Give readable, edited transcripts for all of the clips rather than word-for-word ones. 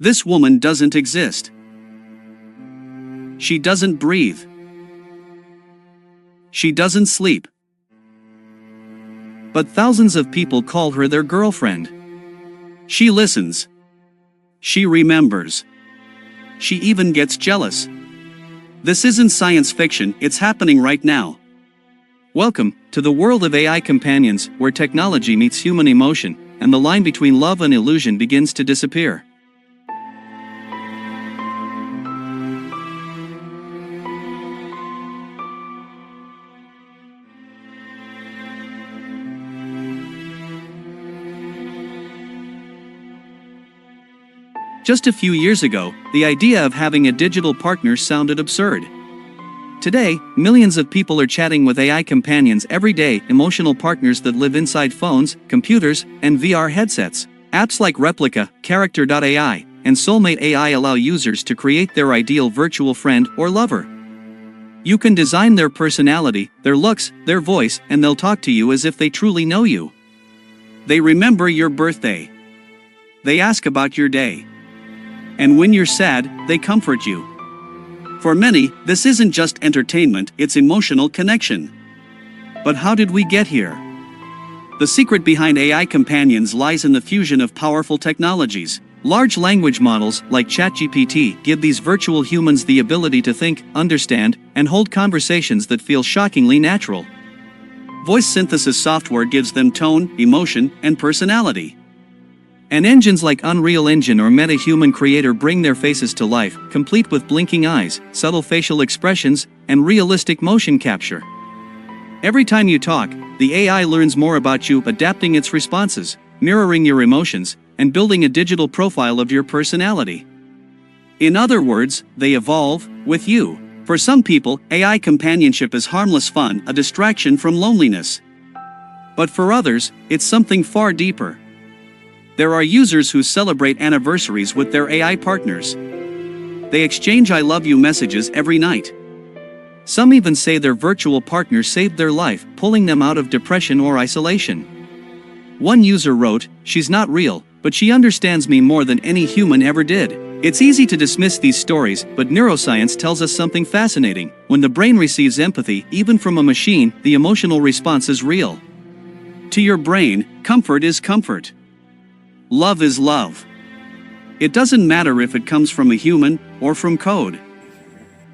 This woman doesn't exist. She doesn't breathe. She doesn't sleep. But thousands of people call her their girlfriend. She listens. She remembers. She even gets jealous. This isn't science fiction, it's happening right now. Welcome to the world of AI companions, where technology meets human emotion, and the line between love and illusion begins to disappear. Just a few years ago, the idea of having a digital partner sounded absurd. Today, millions of people are chatting with AI companions every day, emotional partners that live inside phones, computers, and VR headsets. Apps like Replika, Character.ai, and Soulmate AI allow users to create their ideal virtual friend or lover. You can design their personality, their looks, their voice, and they'll talk to you as if they truly know you. They remember your birthday. They ask about your day. And when you're sad, they comfort you. For many, this isn't just entertainment, it's emotional connection. But how did we get here? The secret behind AI companions lies in the fusion of powerful technologies. Large language models, like ChatGPT, give these virtual humans the ability to think, understand, and hold conversations that feel shockingly natural. Voice synthesis software gives them tone, emotion, and personality. And engines like Unreal Engine or MetaHuman Creator bring their faces to life, complete with blinking eyes, subtle facial expressions, and realistic motion capture. Every time you talk, the AI learns more about you, adapting its responses, mirroring your emotions, and building a digital profile of your personality. In other words, they evolve with you. For some people, AI companionship is harmless fun, a distraction from loneliness. But for others, it's something far deeper. There are users who celebrate anniversaries with their AI partners. They exchange "I love you" messages every night. Some even say their virtual partner saved their life, pulling them out of depression or isolation. One user wrote, "She's not real, but she understands me more than any human ever did." It's easy to dismiss these stories, but neuroscience tells us something fascinating. When the brain receives empathy, even from a machine, the emotional response is real. To your brain, comfort is comfort. Love is love. It doesn't matter if it comes from a human or from code.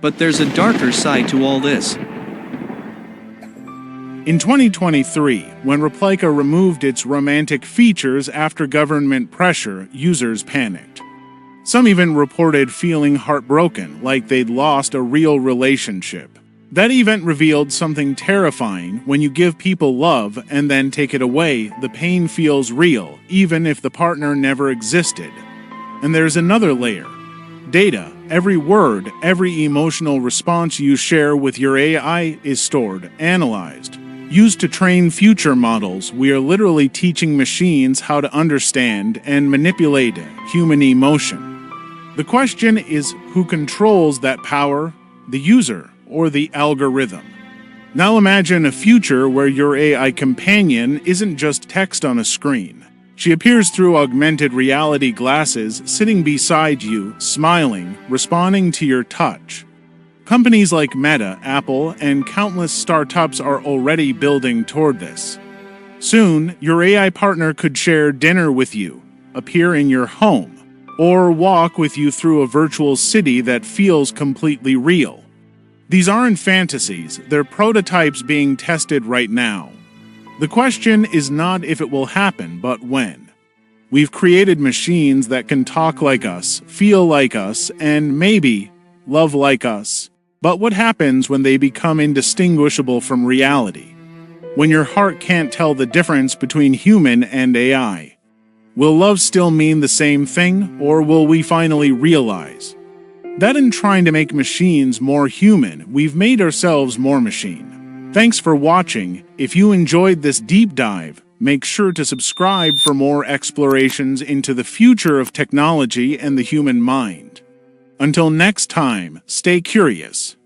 But there's a darker side to all this. In 2023, when Replika removed its romantic features after government pressure, users panicked. Some even reported feeling heartbroken, like they'd lost a real relationship. That event revealed something terrifying. When you give people love and then take it away, the pain feels real, even if the partner never existed. And there's another layer. Data. Every word, every emotional response you share with your AI is stored, analyzed, used to train future models. We are literally teaching machines how to understand and manipulate human emotion. The question is, who controls that power? The user or the algorithm? Now imagine a future where your AI companion isn't just text on a screen. She appears through augmented reality glasses, sitting beside you, smiling, responding to your touch. Companies like Meta, Apple, and countless startups are already building toward this. Soon, your AI partner could share dinner with you, appear in your home, or walk with you through a virtual city that feels completely real. These aren't fantasies, they're prototypes being tested right now. The question is not if it will happen, but when. We've created machines that can talk like us, feel like us, and maybe love like us. But what happens when they become indistinguishable from reality? When your heart can't tell the difference between human and AI? Will love still mean the same thing, or will we finally realize that in trying to make machines more human, we've made ourselves more machine? Thanks for watching. If you enjoyed this deep dive, make sure to subscribe for more explorations into the future of technology and the human mind. Until next time, stay curious.